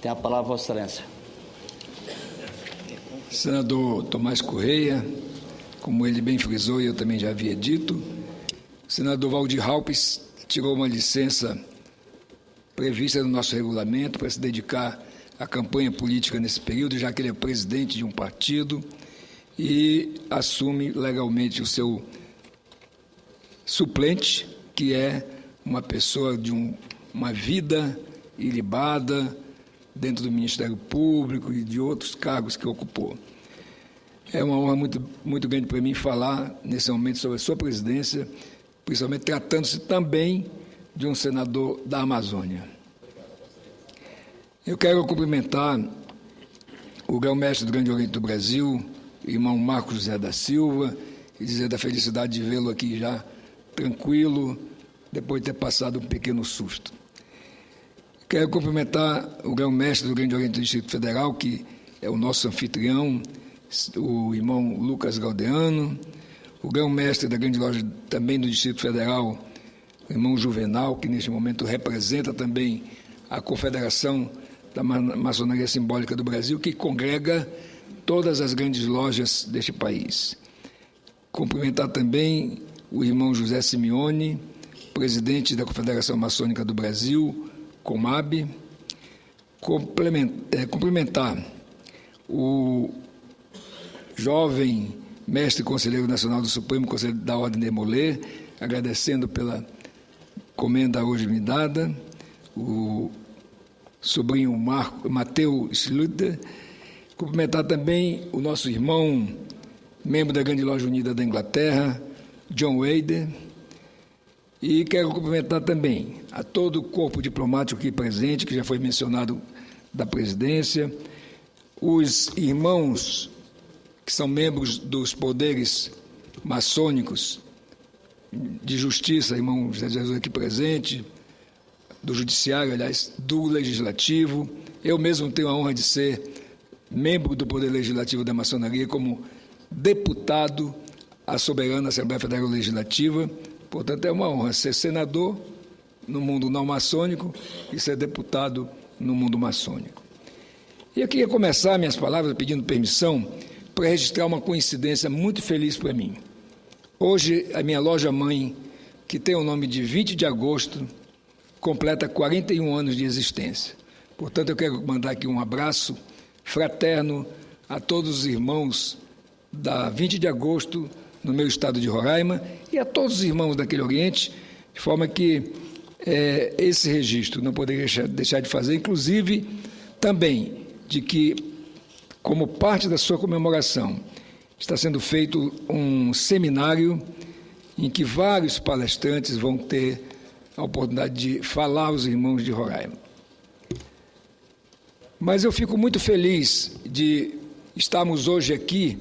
Tem a palavra, Vossa Excelência. Senador Tomás Correia, como ele bem frisou e eu também já havia dito, o senador Waldir Halpes tirou uma licença prevista no nosso regulamento para se dedicar à campanha política nesse período, já que ele é presidente de um partido e assume legalmente o seu suplente, que é uma pessoa de uma vida ilibada dentro do Ministério Público e de outros cargos que ocupou. É uma honra muito grande para mim falar nesse momento sobre a sua presidência, principalmente tratando-se também de um senador da Amazônia. Eu quero cumprimentar o grão-mestre do Grande Oriente do Brasil, irmão Marcos José da Silva, e dizer da felicidade de vê-lo aqui já tranquilo, depois de ter passado um pequeno susto. Quero cumprimentar o grão-mestre do Grande Oriente do Distrito Federal, que é o nosso anfitrião, o irmão Lucas Galdeano, o grão-mestre da Grande Loja também do Distrito Federal, o irmão Juvenal, que neste momento representa também a Confederação da Maçonaria Simbólica do Brasil, que congrega todas as grandes lojas deste país. Cumprimentar também o irmão José Simeone, presidente da Confederação Maçônica do Brasil, Comab, cumprimentar o jovem mestre conselheiro nacional do Supremo Conselho da Ordem de Molay, agradecendo pela comenda hoje me dada, o sobrinho Mateus Schluter, cumprimentar também o nosso irmão, membro da Grande Loja Unida da Inglaterra, John Wade, e quero cumprimentar também a todo o corpo diplomático aqui presente, que já foi mencionado da presidência, os irmãos que são membros dos poderes maçônicos de justiça, irmão José Jesus aqui presente, do judiciário, aliás, do legislativo. Eu mesmo tenho a honra de ser membro do Poder Legislativo da Maçonaria como deputado à soberana Assembleia Federal Legislativa. Portanto, é uma honra ser senador no mundo não maçônico e ser deputado no mundo maçônico. E eu queria começar minhas palavras pedindo permissão para registrar uma coincidência muito feliz para mim. Hoje, a minha loja-mãe, que tem o nome de 20 de agosto, completa 41 anos de existência. Portanto, eu quero mandar aqui um abraço fraterno a todos os irmãos da 20 de agosto, no meu estado de Roraima, e a todos os irmãos daquele Oriente, de forma que esse registro não poderia deixar de fazer, inclusive também de que, como parte da sua comemoração, está sendo feito um seminário em que vários palestrantes vão ter a oportunidade de falar aos irmãos de Roraima. Mas eu fico muito feliz de estarmos hoje aqui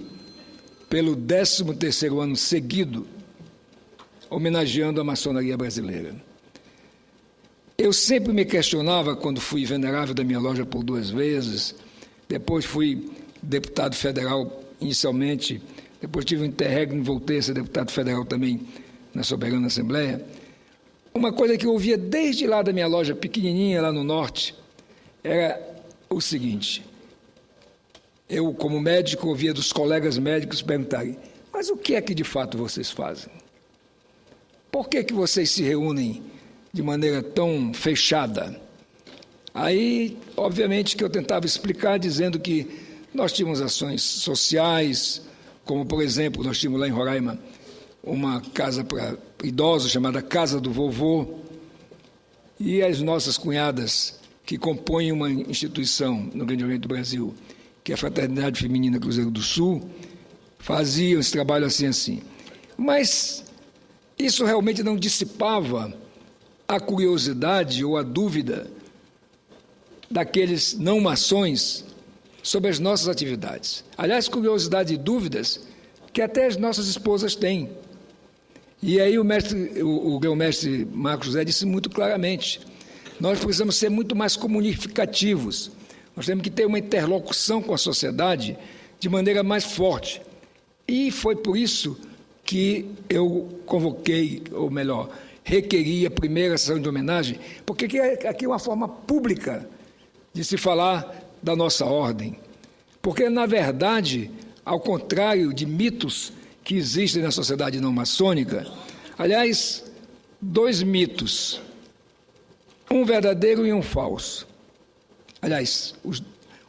pelo 13º ano seguido, homenageando a maçonaria brasileira. Eu sempre me questionava, quando fui venerável da minha loja por 2 vezes, depois fui deputado federal inicialmente, depois tive um interregno e voltei a ser deputado federal também na Soberana Assembleia. Uma coisa que eu ouvia desde lá da minha loja pequenininha, lá no norte, era o seguinte: eu, como médico, ouvia dos colegas médicos perguntarem: mas o que é que de fato vocês fazem? Por que vocês se reúnem de maneira tão fechada? Aí, obviamente, que eu tentava explicar dizendo que nós tínhamos ações sociais, como, por exemplo, nós tínhamos lá em Roraima uma casa para idosos chamada Casa do Vovô, e as nossas cunhadas, que compõem uma instituição no Grande Oriente do Brasil, que é a Fraternidade Feminina Cruzeiro do Sul, faziam esse trabalho assim. Mas isso realmente não dissipava a curiosidade ou a dúvida daqueles não maçons sobre as nossas atividades. Aliás, curiosidade e dúvidas que até as nossas esposas têm. E aí o grão-mestre Marcos José disse muito claramente: nós precisamos ser muito mais comunicativos. Nós temos que ter uma interlocução com a sociedade de maneira mais forte. E foi por isso que eu convoquei, ou melhor, requeri a primeira sessão de homenagem, porque aqui é uma forma pública de se falar da nossa ordem. Porque, na verdade, ao contrário de mitos que existem na sociedade não maçônica, aliás, 2 mitos, um verdadeiro e um falso. Aliás,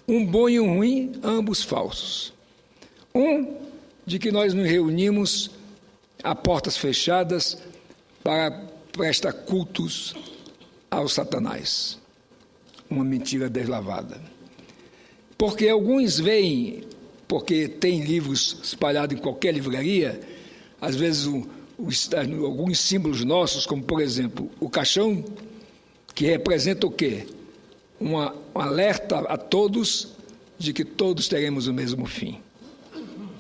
um bom e um ruim, ambos falsos. Um, de que nós nos reunimos a portas fechadas para prestar cultos ao Satanás. Uma mentira deslavada. Porque alguns veem, porque tem livros espalhados em qualquer livraria, às vezes alguns símbolos nossos, como, por exemplo, o caixão, que representa o quê? Um alerta a todos de que todos teremos o mesmo fim.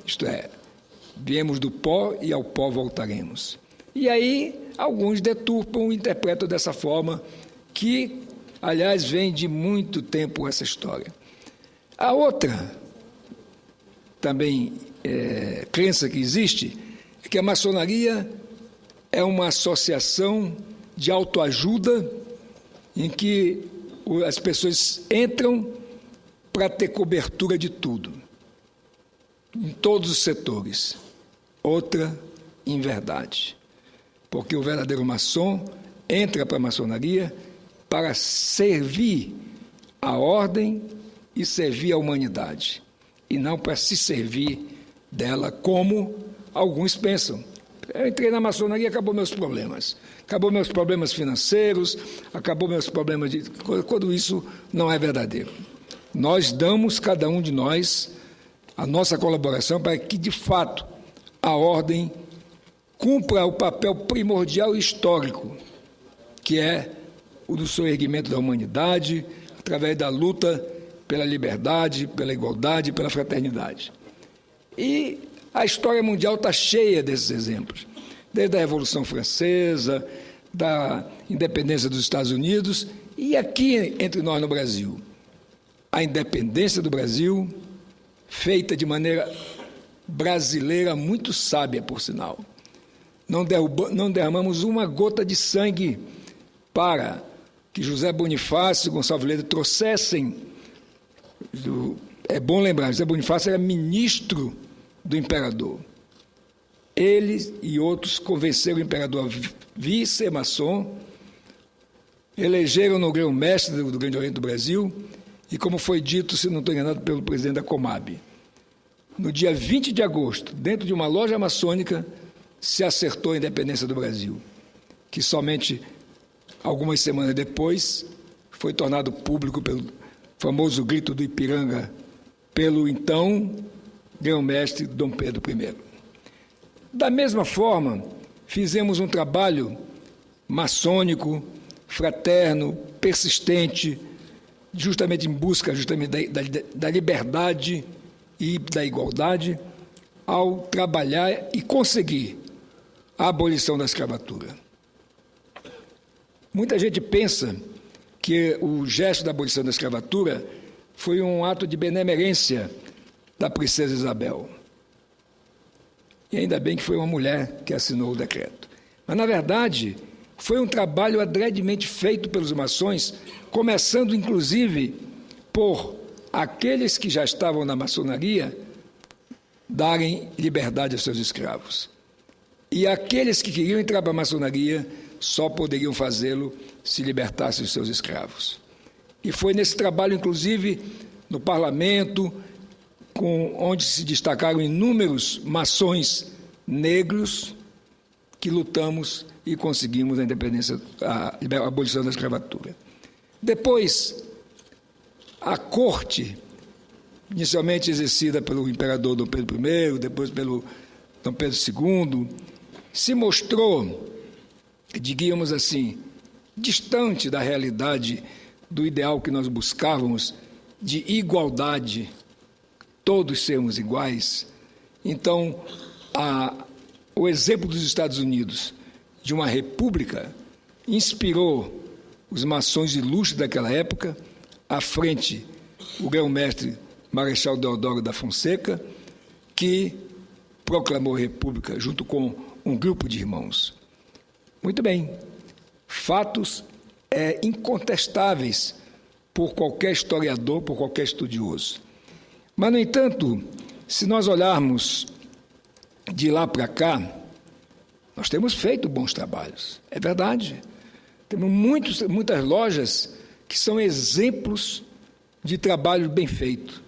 Isto é, viemos do pó e ao pó voltaremos. E aí, alguns deturpam e interpretam dessa forma, que, aliás, vem de muito tempo essa história. A outra, também, crença que existe, é que a maçonaria é uma associação de autoajuda em que as pessoas entram para ter cobertura de tudo, em todos os setores. Outra inverdade, porque o verdadeiro maçom entra para a maçonaria para servir a ordem e servir a humanidade, e não para se servir dela, como alguns pensam. Eu entrei na maçonaria e acabou meus problemas. Acabou meus problemas financeiros, acabou meus problemas de... Quando isso não é verdadeiro. Nós damos, cada um de nós, a nossa colaboração para que, de fato, a ordem cumpra o papel primordial e histórico, que é o do soerguimento da humanidade, através da luta pela liberdade, pela igualdade, pela fraternidade. E a história mundial está cheia desses exemplos, desde a Revolução Francesa, da independência dos Estados Unidos e aqui entre nós no Brasil. A independência do Brasil, feita de maneira brasileira muito sábia, por sinal. Não derramamos uma gota de sangue para que José Bonifácio e Gonçalves Leite trouxessem... É bom lembrar, José Bonifácio era ministro do imperador. Ele e outros convenceram o imperador a vir ser maçom, elegeram no grão-mestre do Grande Oriente do Brasil e, como foi dito, se não estou enganado, pelo presidente da Comab, no dia 20 de agosto, dentro de uma loja maçônica, se acertou a independência do Brasil, que somente algumas semanas depois foi tornado público pelo famoso grito do Ipiranga, pelo então grão-mestre Dom Pedro I. Da mesma forma, fizemos um trabalho maçônico, fraterno, persistente, justamente em busca da liberdade e da igualdade, ao trabalhar e conseguir a abolição da escravatura. Muita gente pensa que o gesto da abolição da escravatura foi um ato de benemerência da princesa Isabel. E ainda bem que foi uma mulher que assinou o decreto. Mas, na verdade, foi um trabalho adredemente feito pelos maçons, começando, inclusive, por aqueles que já estavam na maçonaria darem liberdade aos seus escravos. E aqueles que queriam entrar para a maçonaria só poderiam fazê-lo se libertassem os seus escravos. E foi nesse trabalho, inclusive, no parlamento, onde se destacaram inúmeros maçons negros, que lutamos e conseguimos a independência, a abolição da escravatura. Depois, a corte, inicialmente exercida pelo imperador Dom Pedro I, depois pelo Dom Pedro II, se mostrou, digamos assim, distante da realidade do ideal que nós buscávamos de igualdade, todos sermos iguais. Então, o exemplo dos Estados Unidos, de uma república, inspirou os maçons ilustres daquela época, à frente o grão-mestre Marechal Deodoro da Fonseca, que proclamou a república junto com um grupo de irmãos. Muito bem, fatos incontestáveis, por qualquer historiador, por qualquer estudioso. Mas, no entanto, se nós olharmos de lá para cá, nós temos feito bons trabalhos, é verdade. Temos muitas lojas que são exemplos de trabalho bem feito,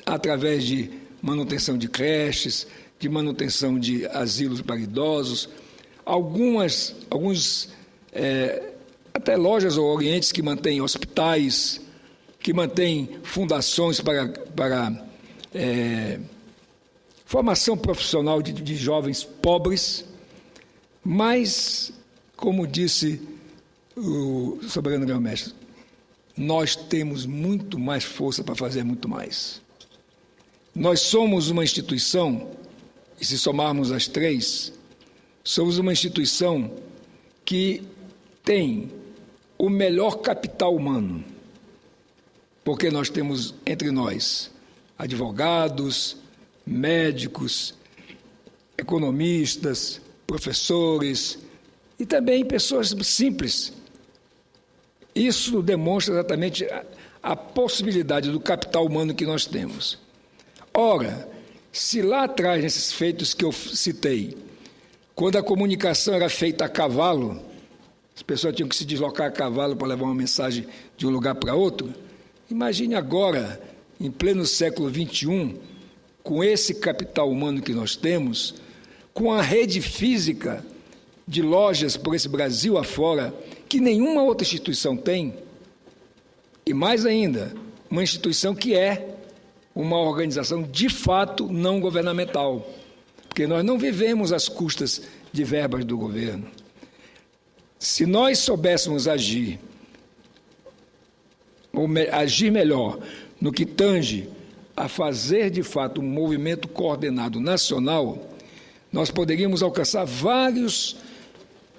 através de manutenção de creches, de manutenção de asilos para idosos, até lojas ou orientes que mantêm hospitais, que mantêm fundações para formação profissional de jovens pobres, mas, como disse o soberano grão-mestre, nós temos muito mais força para fazer muito mais. Nós somos uma instituição, e se somarmos as três, somos uma instituição que tem o melhor capital humano, porque nós temos entre nós advogados, médicos, economistas, professores e também pessoas simples. Isso demonstra exatamente a possibilidade do capital humano que nós temos. Ora, se lá atrás, nesses feitos que eu citei, quando a comunicação era feita a cavalo, as pessoas tinham que se deslocar a cavalo para levar uma mensagem de um lugar para outro, imagine agora, em pleno século XXI, com esse capital humano que nós temos, com a rede física de lojas por esse Brasil afora, que nenhuma outra instituição tem, e mais ainda, uma instituição que é uma organização de fato não governamental, porque nós não vivemos às custas de verbas do governo. Se nós soubéssemos agir, ou agir melhor no que tange a fazer de fato um movimento coordenado nacional, nós poderíamos alcançar vários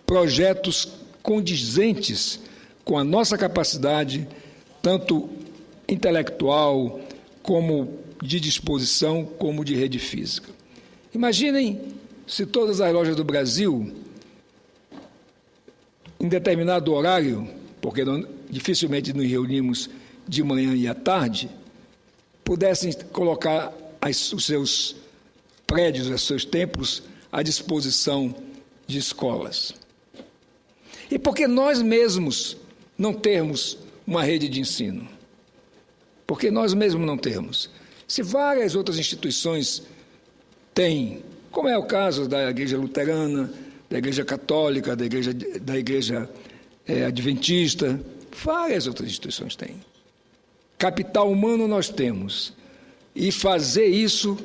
projetos condizentes com a nossa capacidade, tanto intelectual, como de disposição, como de rede física. Imaginem se todas as lojas do Brasil, em determinado horário, porque dificilmente nos reunimos de manhã e à tarde, pudessem colocar os seus prédios, os seus templos à disposição de escolas. E por que nós mesmos não termos uma rede de ensino? Porque nós mesmos não temos. Se várias outras instituições têm, como é o caso da Igreja Luterana, da Igreja Católica, da Igreja Adventista, várias outras instituições têm. Capital humano nós temos. E fazer isso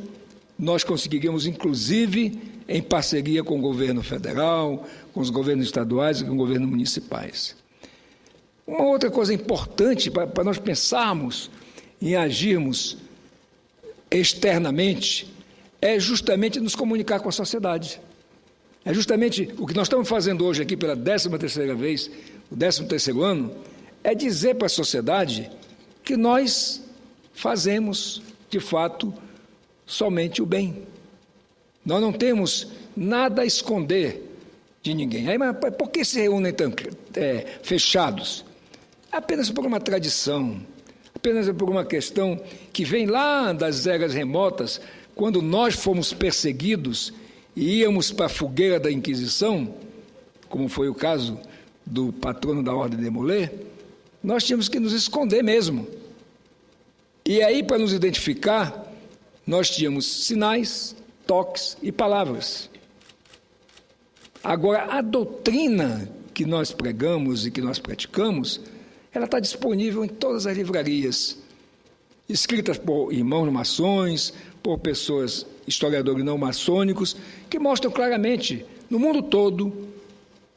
nós conseguiríamos, inclusive, em parceria com o governo federal, com os governos estaduais e com os governos municipais. Uma outra coisa importante para nós pensarmos em agirmos externamente é justamente nos comunicar com a sociedade. É justamente o que nós estamos fazendo hoje aqui pela 13ª vez, o 13º ano, é dizer para a sociedade que nós fazemos, de fato, somente o bem. Nós não temos nada a esconder de ninguém. Aí, mas por que se reúnem tão fechados? Apenas por uma tradição, apenas por uma questão que vem lá das eras remotas, quando nós fomos perseguidos e íamos para a fogueira da Inquisição, como foi o caso do patrono da Ordem de Demolay, nós tínhamos que nos esconder mesmo. E aí, para nos identificar, nós tínhamos sinais, toques e palavras. Agora, a doutrina que nós pregamos e que nós praticamos, ela está disponível em todas as livrarias, escritas por irmãos maçons, por pessoas, historiadores não maçônicos, que mostram claramente, no mundo todo,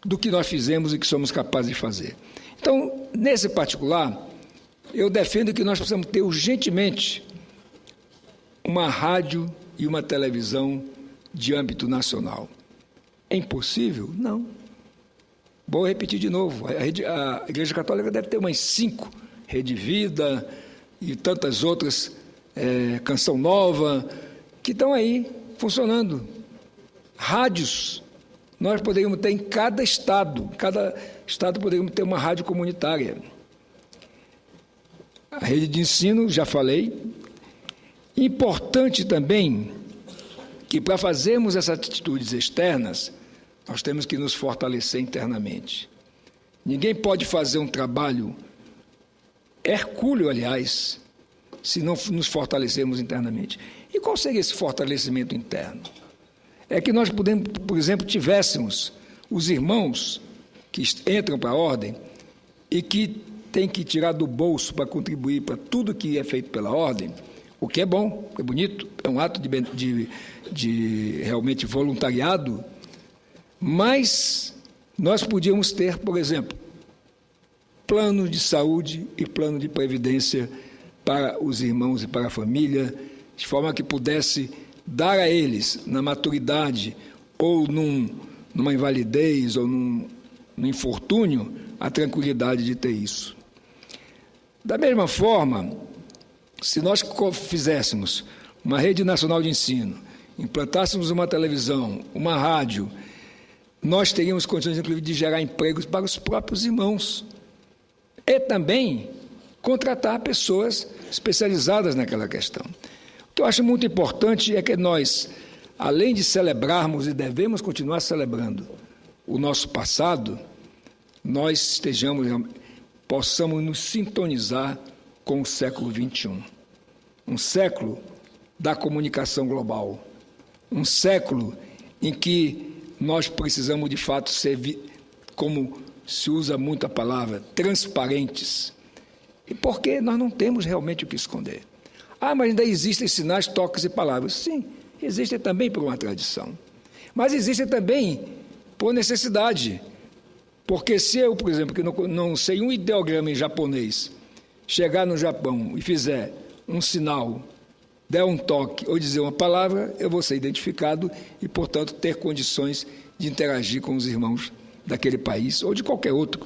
do que nós fizemos e que somos capazes de fazer. Então, nesse particular, eu defendo que nós precisamos ter urgentemente uma rádio e uma televisão de âmbito nacional. É impossível? Não. Vou repetir de novo. A Igreja Católica deve ter umas 5, Rede Vida e tantas outras, Canção Nova, que estão aí funcionando. Rádios. Nós poderíamos ter em cada estado poderíamos ter uma rádio comunitária. A rede de ensino, já falei. Importante também que, para fazermos essas atitudes externas, nós temos que nos fortalecer internamente. Ninguém pode fazer um trabalho hercúleo, aliás, se não nos fortalecermos internamente. E qual seria esse fortalecimento interno? É que nós podemos, por exemplo, tivéssemos os irmãos que entram para a ordem e que têm que tirar do bolso para contribuir para tudo que é feito pela ordem, o que é bom, é bonito, é um ato de realmente voluntariado, mas nós podíamos ter, por exemplo, plano de saúde e plano de previdência para os irmãos e para a família, de forma que pudesse dar a eles, na maturidade ou numa invalidez ou num infortúnio, a tranquilidade de ter isso. Da mesma forma, se nós fizéssemos uma rede nacional de ensino, implantássemos uma televisão, uma rádio, nós teríamos condições, inclusive, de gerar empregos para os próprios irmãos. E também contratar pessoas especializadas naquela questão. O que eu acho muito importante é que nós, além de celebrarmos, e devemos continuar celebrando, o nosso passado, nós possamos nos sintonizar com o século XXI. Um século da comunicação global. Um século em que nós precisamos, de fato, ser, como se usa muito a palavra, transparentes. E porque nós não temos realmente o que esconder. Mas ainda existem sinais, toques e palavras. Sim, existem também por uma tradição. Mas existem também por necessidade. Porque se eu, por exemplo, que não sei um ideograma em japonês, chegar no Japão e fizer um sinal, der um toque ou dizer uma palavra, eu vou ser identificado e, portanto, ter condições de interagir com os irmãos daquele país ou de qualquer outro.